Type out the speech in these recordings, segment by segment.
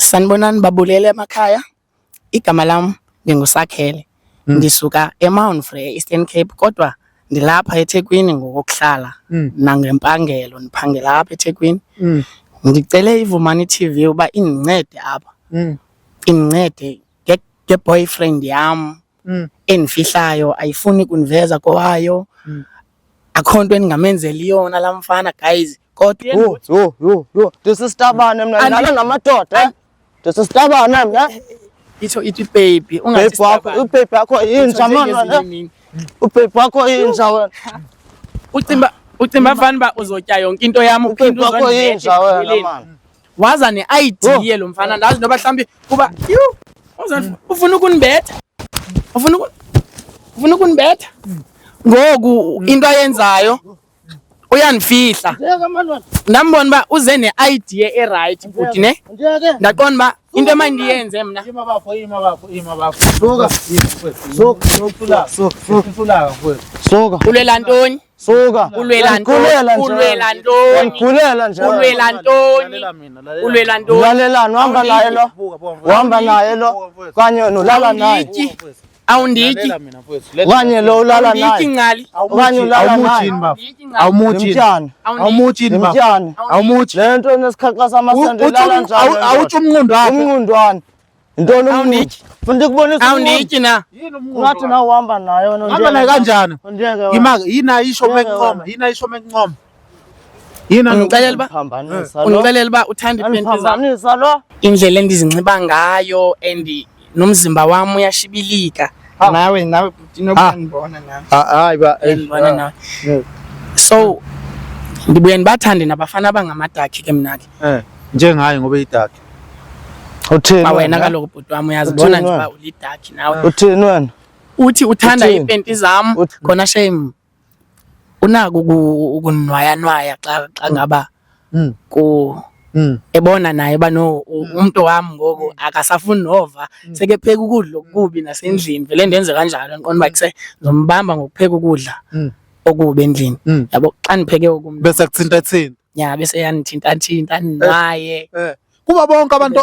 Sanibonani babulele emakhaya. Igama lami nginguSakhele. Ngisuka eMount Frere, Eastern Cape, kodwa ndilapha eThekwini ngokuhlala nangempangelo ndiphangela lapha eThekwini. Ngicele iVumani TV uba indincede apha. Indincede nge-boyfriend yam endifihlayo ayifuni kuniveza kowayo. Akho nto endingamenzeli yona la mfana guys. Kodwa yo ndisisitabane mna ndidlala namadoda. Ndisisitabane mna. Ithi baby Ubaby yakho yinja mna. Ubaby wakho yinja wena. Ucimba fana uba uzotya yonke into yam uphinde yinja wena man. Waza ne-idea lo mfana ndazi noba mhlawumbi kuba ufuna ukunibetha. Ufuna ukunibetha. Ngoku into ayenzayo uyanifihla. Ndambona uba uze ne-idea e-right futhi ne. Ndaqonda uba into emandiyenze mna. Suka. Ulwela ntoni? Suka. Ulwela ntoni? Ulwela ntoni? Ngigulela nje. Ulwela ntoni? Ulwela ntoni? Ulalelana uhamba naye lo. Uhamba naye lo. Kanye nolala naye. Awundiki. Kanye lo ulala Awundiki naye. ngali. Kanye ulala naye. Awumuthi baba. Awumuthi. Lento nesikhaxa samasende ulala njalo. Awuthi umnqondo wakho. Umnqondwane. Intoni umnqondo? Futhi kubonisa Awundiki na. ngathi na uhamba naye wena. Hamba naye kanjani? Ndiyeke. Imaka yina isho menqoma. Yina isho menqoma. Yina Ngicela uba Phambanisa lo. ungixelela uba uthanda ipenti zami. Phambanisa lo. Indlela endizinxiba ngayo and nomzimba wami uyashibilika. Nawe ndinobona nawe. Hayi ba. Ndibona nawe. So ndibuye ndibathande nabafana abangamadakhi ke mna ke. Njengaye ngoba idakhi. Uthini? Ba wena kaloku bhuti wami uyazibona nje uba ulidakhi nawe. Uthini wena? Uthi uthanda ipenti zami khona shame. Unaka ukunwaya xa ngaba ebona naye bano umuntu wami ngoku akasafuni nova sekepheka ukudla okubi nasendlini vele ndenze kanjalo ngiqonda uba kuse ngizombamba ngokupheka ukudla okubi endlini yabo xa nipheke okumbi Bese kuthinta thina. ya bese yanithinta naye Kuba bonke abantu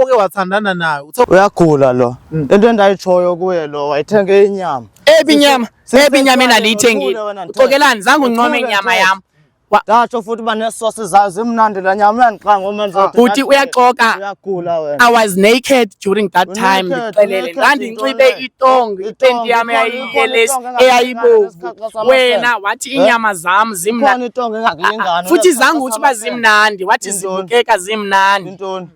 oke wathandana naye. Uyagula lo. Into endayitshoyo kuye lo wayithenge inyama. ebi inyama enaliyithengile ucokelani zange uncome inyama yami Ndatsho futhi uba nesosi zayo zimnandi la nyama uyandiqanga omanzi. Futhi uyaxoka. Uyagula wena. I was naked during that time ngixelele ngandinxibe itonga ipenti yami eyayibomvu wena wathi inyama zami zimnandi Itonga engakulingani. futhi zange uthi bazimnandi wathi zibukeka zimnandi Intoni?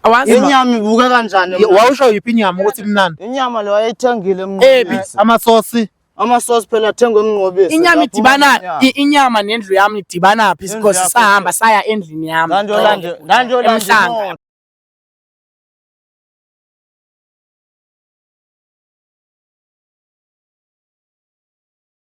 awazi Inyama ibuka kanjani? Wawusho yiphi inyama ukuthi mnandi? Inyama lo wayithengile Ebi. Amasosi. Amasosi phela athengwe emnqobisi. inyama idibana inyama nendlu yami idibana phi because sahamba saya endlini yami Ndanjolande Emhlanga.